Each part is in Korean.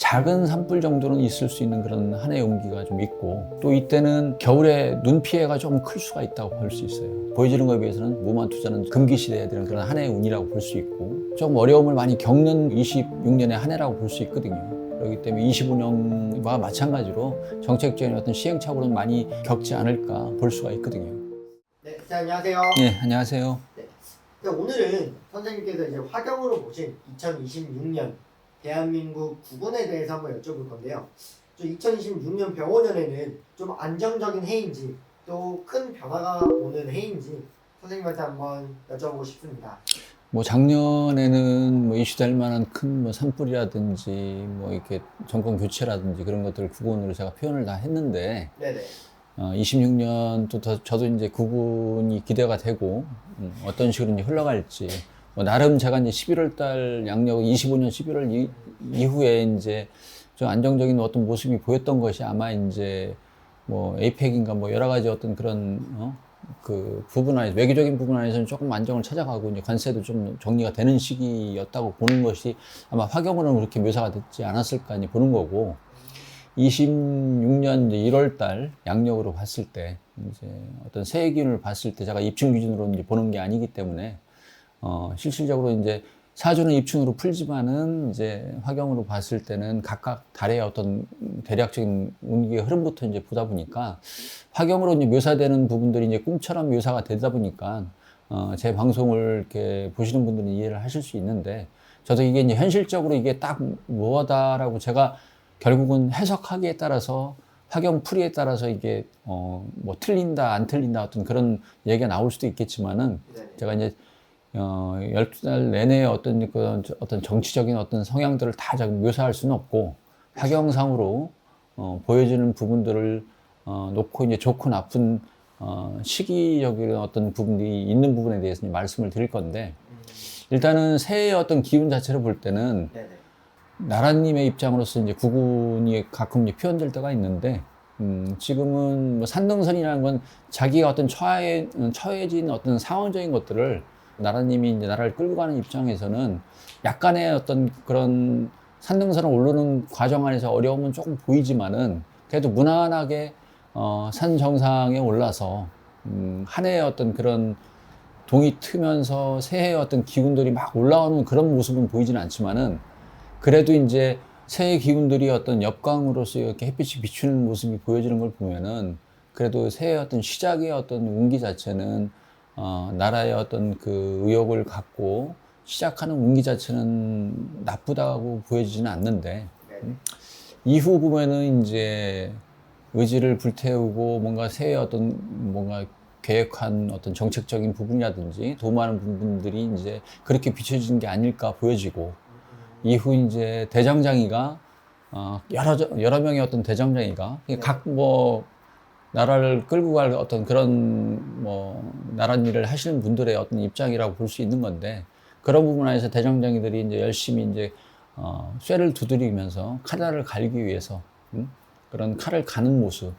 작은 산불 정도는 있을 수 있는 그런 한 해의 운기가 좀 있고, 또 이때는 겨울에 눈 피해가 좀 클 수가 있다고 볼 수 있어요. 보여지는 것에 비해서는 무모한 투자는 금기시돼야 되는 그런 한 해의 운이라고 볼 수 있고, 좀 어려움을 많이 겪는 26년의 한 해라고 볼 수 있거든요. 그렇기 때문에 25년과 마찬가지로 정책적인 어떤 시행착오는 많이 겪지 않을까 볼 수가 있거든요. 네, 안녕하세요. 네, 안녕하세요. 네, 오늘은 선생님께서 이제 화경으로 보신 2026년 대한민국 국운에 대해서 한번 여쭤볼 건데요. 2026년 병원년에는 좀 안정적인 해인지 또 큰 변화가 오는 해인지 선생님한테 한번 여쭤보고 싶습니다. 뭐 작년에는 뭐 이슈될 만한 큰 뭐 산불이라든지 뭐 이렇게 정권 교체라든지 그런 것들을 국운으로 제가 표현을 다 했는데, 네네. 26년 또 저도 이제 국운이 기대가 되고, 어떤 식으로 이제 흘러갈지, 뭐 나름 제가 이제 11월 달 양력 25년 11월 이후에 이제 좀 안정적인 어떤 모습이 보였던 것이 아마 이제 뭐 에이펙인가 뭐 여러 가지 어떤 그런 그 부분 안에서, 외교적인 부분 안에서는 조금 안정을 찾아가고 이제 관세도 좀 정리가 되는 시기였다고 보는 것이 아마 화경으로는 그렇게 묘사가 됐지 않았을까 이제 보는 거고, 26년 이제 1월 달 양력으로 봤을 때 이제 어떤 새해 기운을 봤을 때 제가 입춘 기준으로 이제 보는 게 아니기 때문에 실질적으로 이제 사주는 입춘으로 풀지만은 이제 화경으로 봤을 때는 각각 달의 어떤 대략적인 운기의 흐름부터 이제 보다 보니까 화경으로 이제 묘사되는 부분들이 이제 꿈처럼 묘사가 되다 보니까 제 방송을 이렇게 보시는 분들은 이해를 하실 수 있는데, 저도 이게 이제 현실적으로 이게 딱 뭐다라고 제가 결국은 해석하기에 따라서 화경 풀이에 따라서 이게 뭐 틀린다 안 틀린다 어떤 그런 얘기가 나올 수도 있겠지만은, 제가 이제 12달 내내 어떤 정치적인 어떤 성향들을 다 묘사할 수는 없고, 화경상으로 보여지는 부분들을 놓고 이제 좋고 나쁜 시기적인 어떤 부분이 있는 부분에 대해서 말씀을 드릴 건데, 일단은 새해의 어떤 기운 자체를 볼 때는 네네. 나라님의 입장으로서 이제 국운이 가끔 이제 표현될 때가 있는데, 지금은 뭐 산등선이라는 건 자기가 어떤 처해진 어떤 상황적인 것들을 나라님이 이제 나라를 끌고 가는 입장에서는 약간의 어떤 그런 산등선을 오르는 과정 안에서 어려움은 조금 보이지만은, 그래도 무난하게 산 정상에 올라서 한 해의 어떤 그런 동이 트면서 새해의 어떤 기운들이 막 올라오는 그런 모습은 보이지는 않지만은, 그래도 이제 새해 기운들이 어떤 옆광으로서 이렇게 햇빛이 비추는 모습이 보여지는 걸 보면은, 그래도 새해의 어떤 시작의 어떤 운기 자체는 나라의 어떤 그 의욕을 갖고 시작하는 운기 자체는 나쁘다고 보여지지는 않는데, 이후 보면은 이제 의지를 불태우고 뭔가 새해 어떤 뭔가 계획한 어떤 정책적인 부분이라든지 도모하는 부분들이 이제 그렇게 비춰지는 게 아닐까 보여지고, 이후 이제 대장장이가 여러 명의 어떤 대장장이가 각 뭐 나라를 끌고 갈 어떤 그런 뭐 나라 일을 하시는 분들의 어떤 입장이라고 볼 수 있는 건데, 그런 부분 안에서 대장장이들이 이제 열심히 이제 쇠를 두드리면서 칼날을 갈기 위해서 그런 칼을 가는 모습,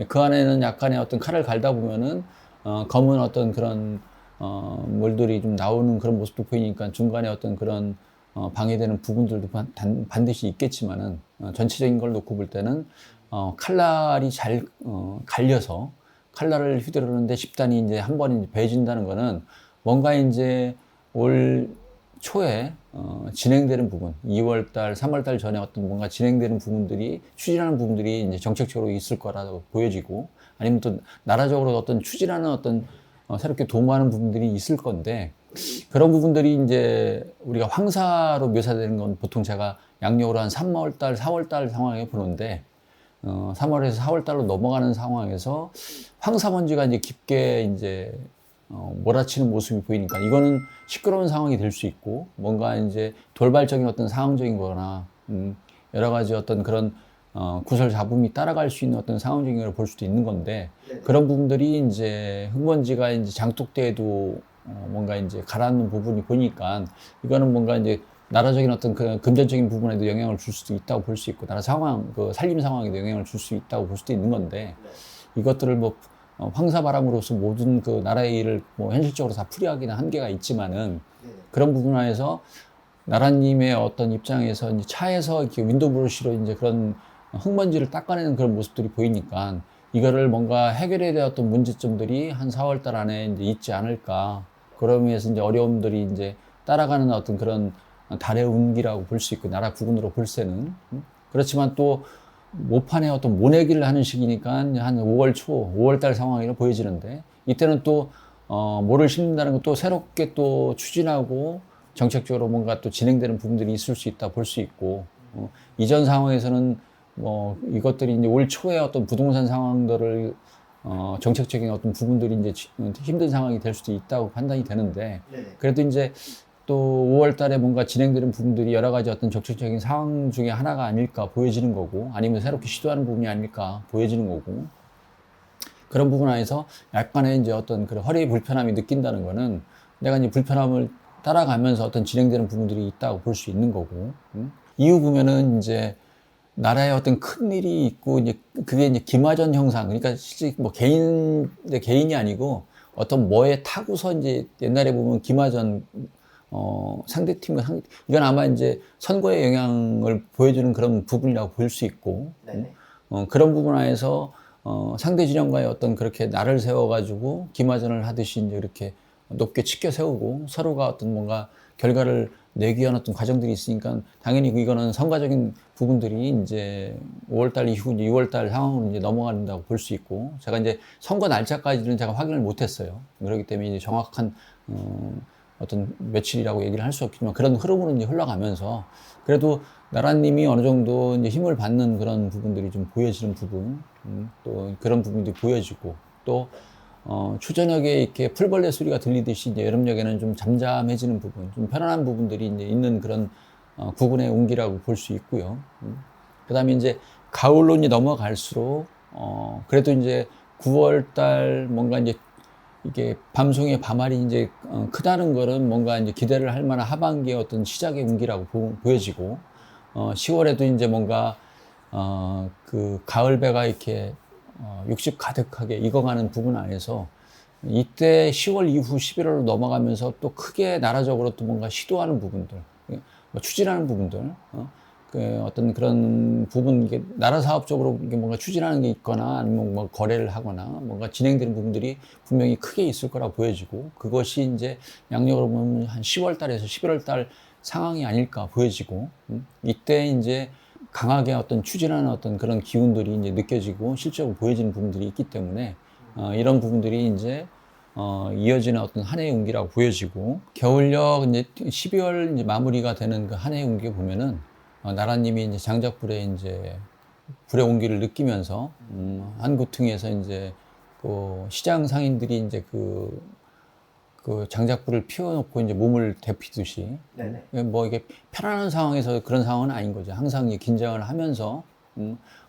그 안에는 약간의 어떤 칼을 갈다 보면은 검은 어떤 그런 물들이 좀 나오는 그런 모습도 보이니까 중간에 어떤 그런 방해되는 부분들도 반드시 있겠지만은, 전체적인 걸 놓고 볼 때는 칼날이 잘 갈려서 칼날을 휘두르는데 집단이 이제 한 번에 배진다는 거는 뭔가 이제 올 초에 진행되는 부분, 2월달, 3월달 전에 어떤 뭔가 진행되는 부분들이, 추진하는 부분들이 이제 정책적으로 있을 거라고 보여지고, 아니면 또 나라적으로 어떤 추진하는 어떤 새롭게 도모하는 부분들이 있을 건데, 그런 부분들이 이제 우리가 황사로 묘사되는 건 보통 제가 양력으로 한 3월달, 4월달 상황에 보는데, 3월에서 4월달로 넘어가는 상황에서 황사먼지가 이제 깊게 이제 몰아치는 모습이 보이니까 이거는 시끄러운 상황이 될 수 있고, 뭔가 이제 돌발적인 어떤 상황적인 거나 여러 가지 어떤 그런 구설 잡음이 따라갈 수 있는 어떤 상황적인 걸 볼 수도 있는 건데, 그런 부분들이 이제 흙먼지가 이제 장독대에도 뭔가 이제 가라앉는 부분이 보니까, 이거는 뭔가 이제 나라적인 어떤 그 금전적인 부분에도 영향을 줄 수도 있다고 볼 수 있고, 나라 상황, 그 살림 상황에도 영향을 줄 수 있다고 볼 수도 있는 건데, 이것들을 뭐 황사바람으로서 모든 그 나라의 일을 뭐 현실적으로 다 풀이하기는 한계가 있지만은, 그런 부분 안에서 나라님의 어떤 입장에서 이제 차에서 이렇게 윈도우 브러쉬로 이제 그런 흙먼지를 닦아내는 그런 모습들이 보이니까 이거를 뭔가 해결해야 될 어떤 문제점들이 한 4월 달 안에 이제 있지 않을까. 그러면서 이제 어려움들이 이제 따라가는 어떤 그런 달의 운기라고 볼 수 있고, 나라 구군으로 볼 때는. 그렇지만 또 모판에 어떤 모내기를 하는 시기니까 한 5월 초, 5월 달 상황이라 보여지는데, 이때는 또, 뭐를 심는다는 건 또 새롭게 또 추진하고 정책적으로 뭔가 또 진행되는 부분들이 있을 수 있다 볼 수 있고, 이전 상황에서는 뭐 이것들이 이제 올 초에 어떤 부동산 상황들을 정책적인 어떤 부분들이 이제 힘든 상황이 될 수도 있다고 판단이 되는데, 네네. 그래도 이제 또 5월 달에 뭔가 진행되는 부분들이 여러 가지 어떤 정책적인 상황 중에 하나가 아닐까 보여지는 거고, 아니면 새롭게 시도하는 부분이 아닐까 보여지는 거고, 그런 부분 안에서 약간의 이제 어떤 그런 허리 불편함이 느낀다는 거는 내가 이제 불편함을 따라가면서 어떤 진행되는 부분들이 있다고 볼 수 있는 거고, 이후 보면은 이제 나라에 어떤 큰 일이 있고, 이제 그게 이제 기마전 형상, 그러니까 실제 뭐 개인이 아니고 어떤 뭐에 타고서 이제 옛날에 보면 기마전, 이건 아마 이제 선거에 영향을 보여주는 그런 부분이라고 볼 수 있고, 네네. 그런 부분 안에서 상대 진영과의 어떤 그렇게 날을 세워가지고 기마전을 하듯이 이제 이렇게 높게 치켜 세우고 서로가 어떤 뭔가 결과를 내기 위한 어떤 과정들이 있으니까 당연히 이거는 선거적인 부분들이 이제 5월달 이후 이제 6월달 상황으로 이제 넘어간다고 볼 수 있고, 제가 이제 선거 날짜까지는 제가 확인을 못했어요. 그렇기 때문에 이제 정확한 어떤 며칠이라고 얘기를 할 수 없지만 그런 흐름으로 이제 흘러가면서 그래도 나라님이 어느 정도 이제 힘을 받는 그런 부분들이 좀 보여지는 부분, 또 그런 부분들이 보여지고, 또 추저녁에 이렇게 풀벌레 소리가 들리듯이 이제 여름녘에는 좀 잠잠해지는 부분, 좀 편안한 부분들이 이제 있는 그런 구군의 운기라고 볼 수 있고요. 그다음에 이제 가을로 이제 넘어갈수록 그래도 이제 9월 달 뭔가 이제 이게 밤송의 밤알이 이제 크다는 거는 뭔가 이제 기대를 할 만한 하반기의 어떤 시작의 운기라고 보여지고, 10월에도 이제 뭔가 그 가을배가 이렇게 60 가득하게 익어가는 부분 안에서 이때 10월 이후 11월로 넘어가면서 또 크게 나라적으로 또 뭔가 시도하는 부분들, 뭐 추진하는 부분들, 그 어떤 그런 부분, 이게 나라 사업적으로 이게 뭔가 추진하는 게 있거나 아니면 뭐 거래를 하거나 뭔가 진행되는 부분들이 분명히 크게 있을 거라 보여지고, 그것이 이제 양력으로 보면 한 10월 달에서 11월 달 상황이 아닐까 보여지고, 이때 이제 강하게 어떤 추진하는 어떤 그런 기운들이 이제 느껴지고 실적으로 보여지는 부분들이 있기 때문에 이런 부분들이 이제 이어지는 어떤 한 해의 운기라고 보여지고, 겨울력 이제 12월 이제 마무리가 되는 그 한 해의 운기 보면은 나라님이 이제 장작불에 이제 불의 온기를 느끼면서 한 구퉁에서 이제 그 시장 상인들이 이제 그 장작불을 피워놓고 이제 몸을 데피듯이, 네네. 뭐 이게 편안한 상황에서 그런 상황은 아닌 거죠. 항상 긴장을 하면서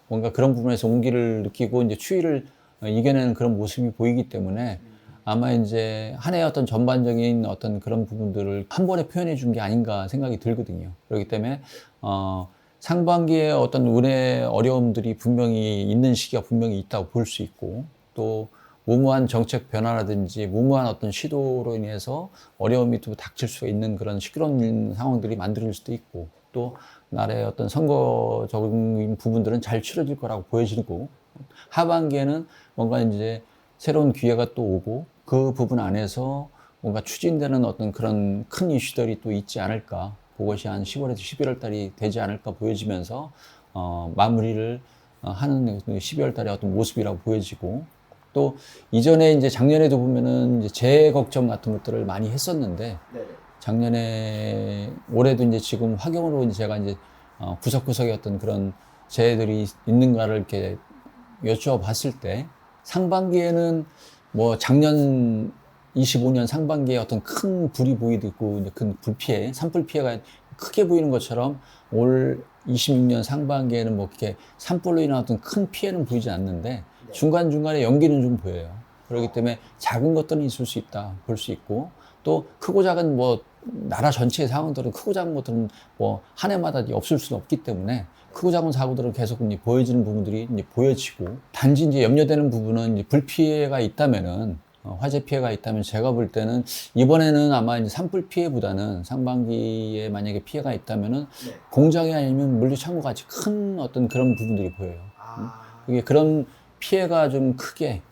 뭔가 그런 부분에서 온기를 느끼고 이제 추위를 이겨내는 그런 모습이 보이기 때문에 아마 이제 한 해의 어떤 전반적인 어떤 그런 부분들을 한 번에 표현해 준 게 아닌가 생각이 들거든요. 그렇기 때문에 상반기에 어떤 운의 어려움들이 분명히 있는 시기가 분명히 있다고 볼 수 있고, 또 무모한 정책 변화라든지 무모한 어떤 시도로 인해서 어려움이 또 닥칠 수가 있는 그런 시끄러운 상황들이 만들어질 수도 있고, 또 나라의 어떤 선거적인 부분들은 잘 치러질 거라고 보여지고, 하반기에는 뭔가 이제 새로운 기회가 또 오고 그 부분 안에서 뭔가 추진되는 어떤 그런 큰 이슈들이 또 있지 않을까, 그것이 한 10월에서 11월 달이 되지 않을까 보여지면서 마무리를 하는 12월 달의 어떤 모습이라고 보여지고, 또 이전에 이제 작년에도 보면은 이제 재해 걱정 같은 것들을 많이 했었는데, 네네. 작년에 올해도 이제 지금 화경으로 이제 제가 이제 구석구석에 어떤 그런 재해들이 있는가를 이렇게 여쭈어봤을 때, 상반기에는 뭐 작년 25년 상반기에 어떤 큰 불이 보이고 큰 불 피해, 산불 피해가 크게 보이는 것처럼 올 26년 상반기에는 뭐 이렇게 산불로 인한 어떤 큰 피해는 보이지 않는데 네. 중간중간에 연기는 좀 보여요. 그렇기 때문에 작은 것들은 있을 수 있다 볼 수 있고, 또 크고 작은 뭐 나라 전체의 상황들은 크고 작은 것들은 뭐 한 해마다 없을 수는 없기 때문에 크고 작은 사고들은 계속 이제 보여지는 부분들이 이제 보여지고, 단지 이제 염려되는 부분은 이제 불 피해가 있다면은 화재 피해가 있다면 제가 볼 때는 이번에는 아마 이제 산불 피해보다는 상반기에 만약에 피해가 있다면은 네. 공장이 아니면 물류창고 같이 큰 어떤 그런 부분들이 보여요. 아, 이게 그런 피해가 좀 크게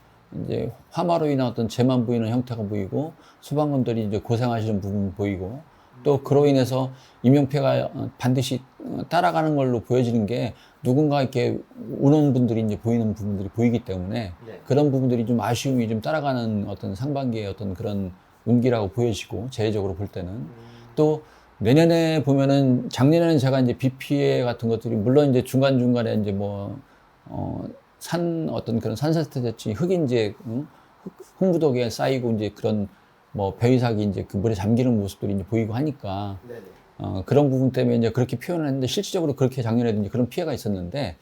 이제 화마로 인한 어떤 재만 보이는 형태가 보이고 소방관들이 이제 고생하시는 부분 보이고 또 그로 인해서 인명피해가 반드시 따라가는 걸로 보여지는 게 누군가 이렇게 우는 분들이 이제 보이는 부분들이 보이기 때문에 네. 그런 부분들이 좀 아쉬움이 좀 따라가는 어떤 상반기의 어떤 그런 운기라고 보여지고 제외적으로 볼 때는 또 내년에 보면은 작년에는 제가 이제 비 피해 같은 것들이 물론 이제 중간중간에 이제 산 어떤 그런 산사태됐지 흙이 이제 흙무더기에 쌓이고 이제 그런 뭐 배위삭이 이제 그 물에 잠기는 모습들이 이제 보이고 하니까 네네. 그런 부분 때문에 이제 그렇게 표현을 했는데 실질적으로 그렇게 작년에도 이제 그런 피해가 있었는데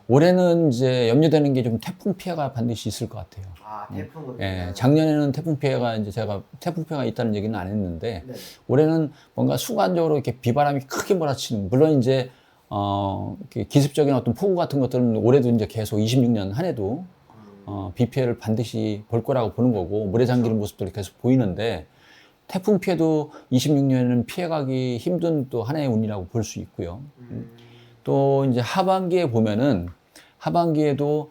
올해는 이제 염려되는 게 좀 태풍 피해가 반드시 있을 것 같아요. 아, 태풍으로. 예, 작년에는 태풍 피해가 이제 제가 태풍 피해가 있다는 얘기는 안 했는데 네. 올해는 뭔가 순간적으로 이렇게 비바람이 크게 몰아치는 물론 이제 이렇게 기습적인 어떤 폭우 같은 것들은 올해도 이제 계속 26년 한 해도 비 피해를 반드시 볼 거라고 보는 거고 물에 잠기는 모습들이 계속 보이는데 태풍 피해도 26년에는 피해가기 힘든 또 한 해의 운이라고 볼 수 있고요. 또 이제 하반기에 보면은 하반기에도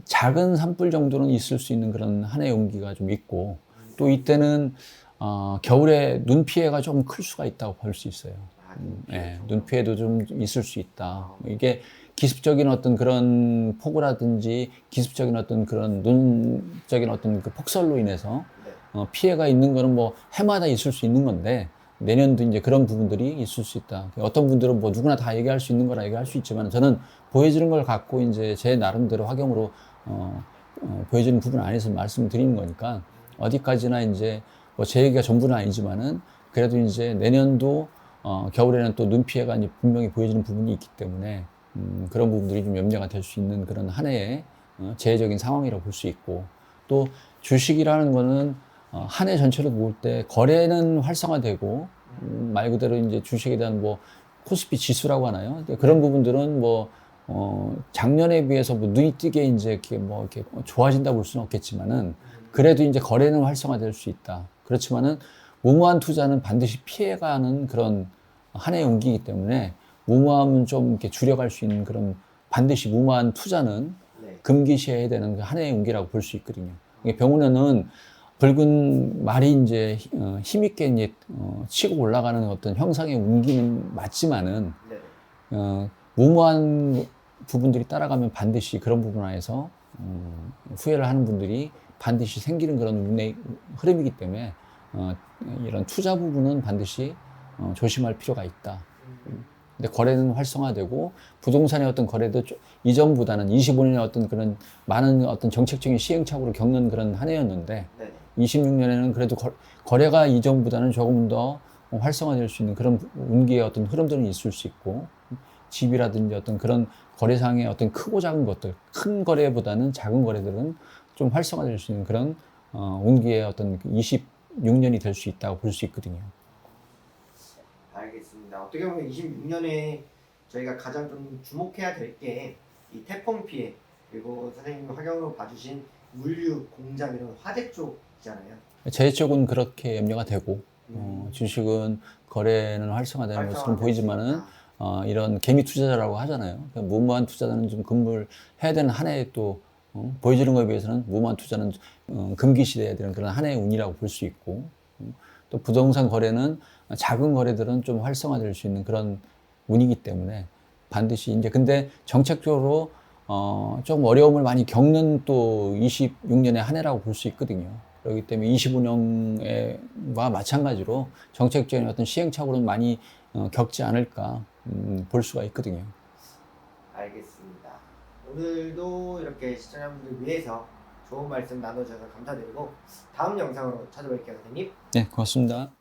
작은 산불 정도는 있을 수 있는 그런 한 해의 운기가 좀 있고 또 이때는 겨울에 눈 피해가 조금 클 수가 있다고 볼 수 있어요. 예, 눈 피해도 좀 있을 수 있다. 이게 기습적인 어떤 그런 폭우라든지 기습적인 어떤 그런 눈적인 어떤 그 폭설로 인해서 피해가 있는 거는 뭐 해마다 있을 수 있는 건데 내년도 이제 그런 부분들이 있을 수 있다. 어떤 분들은 뭐 누구나 다 얘기할 수 있는 거라 얘기할 수 있지만 저는 보여지는 걸 갖고 이제 제 나름대로 확용으로 보여지는 부분 안에서 말씀드리는 거니까 어디까지나 이제 뭐 제 얘기가 전부는 아니지만은 그래도 이제 내년도 겨울에는 또 눈 피해가 이제 분명히 보여지는 부분이 있기 때문에 그런 부분들이 좀 염려가 될 수 있는 그런 한 해의 재해적인 상황이라고 볼 수 있고 또 주식이라는 거는 한 해 전체를 볼 때 거래는 활성화되고 말 그대로 이제 주식에 대한 뭐 코스피 지수라고 하나요? 근데 그런 부분들은 뭐 작년에 비해서 뭐 눈이 띄게 이제 이렇게 좋아진다 볼 수는 없겠지만은 그래도 이제 거래는 활성화될 수 있다. 그렇지만은 무모한 투자는 반드시 피해가는 그런 한 해의 운기이기 때문에 무모함은 좀 이렇게 줄여갈 수 있는 그런 반드시 무모한 투자는 네. 금기시해야 되는 한 해의 운기라고 볼 수 있거든요. 병원에는 붉은 말이 이제 힘있게 이제 치고 올라가는 어떤 형상의 운기는 맞지만은 네. 무모한 부분들이 따라가면 반드시 그런 부분 안에서 후회를 하는 분들이 반드시 생기는 그런 운의 흐름이기 때문에 이런 투자 부분은 반드시 조심할 필요가 있다. 근데 거래는 활성화되고 부동산의 어떤 거래도 이전보다는 25년의 어떤 그런 많은 어떤 정책적인 시행착오를 겪는 그런 한 해였는데 네. 26년에는 그래도 거래가 이전보다는 조금 더 활성화될 수 있는 그런 운기의 어떤 흐름들은 있을 수 있고 집이라든지 어떤 그런 거래상의 어떤 크고 작은 것들 큰 거래보다는 작은 거래들은 좀 활성화될 수 있는 그런 운기의 어떤 26년이 될 수 있다고 볼 수 있거든요. 알겠습니다. 어떻게 보면 26년에 저희가 가장 좀 주목해야 될 게 이 태풍 피해 그리고 선생님이 활용으로 봐주신 물류, 공장 이런 화재 쪽이잖아요. 제 쪽은 그렇게 염려가 되고 주식은 거래는 활성화되는 것처럼 보이지만은 이런 개미 투자자라고 하잖아요. 그러니까 무모한 투자자는 좀 금물해야 되는 한 해에 또 보여지는 것에 비해서는 무모한 투자는 금기시돼야 되는 그런 한 해의 운이라고 볼 수 있고 또 부동산 거래는 작은 거래들은 좀 활성화될 수 있는 그런 운이기 때문에 반드시 이제 근데 정책적으로 좀 어려움을 많이 겪는 또 26년의 한 해라고 볼 수 있거든요. 그렇기 때문에 25년과 마찬가지로 정책적인 어떤 시행착오는 많이 겪지 않을까 볼 수가 있거든요. 알겠습니다. 오늘도 이렇게 시청자분들 위해서 좋은 말씀 나눠주셔서 감사드리고 다음 영상으로 찾아뵐게요, 선생님. 네, 고맙습니다.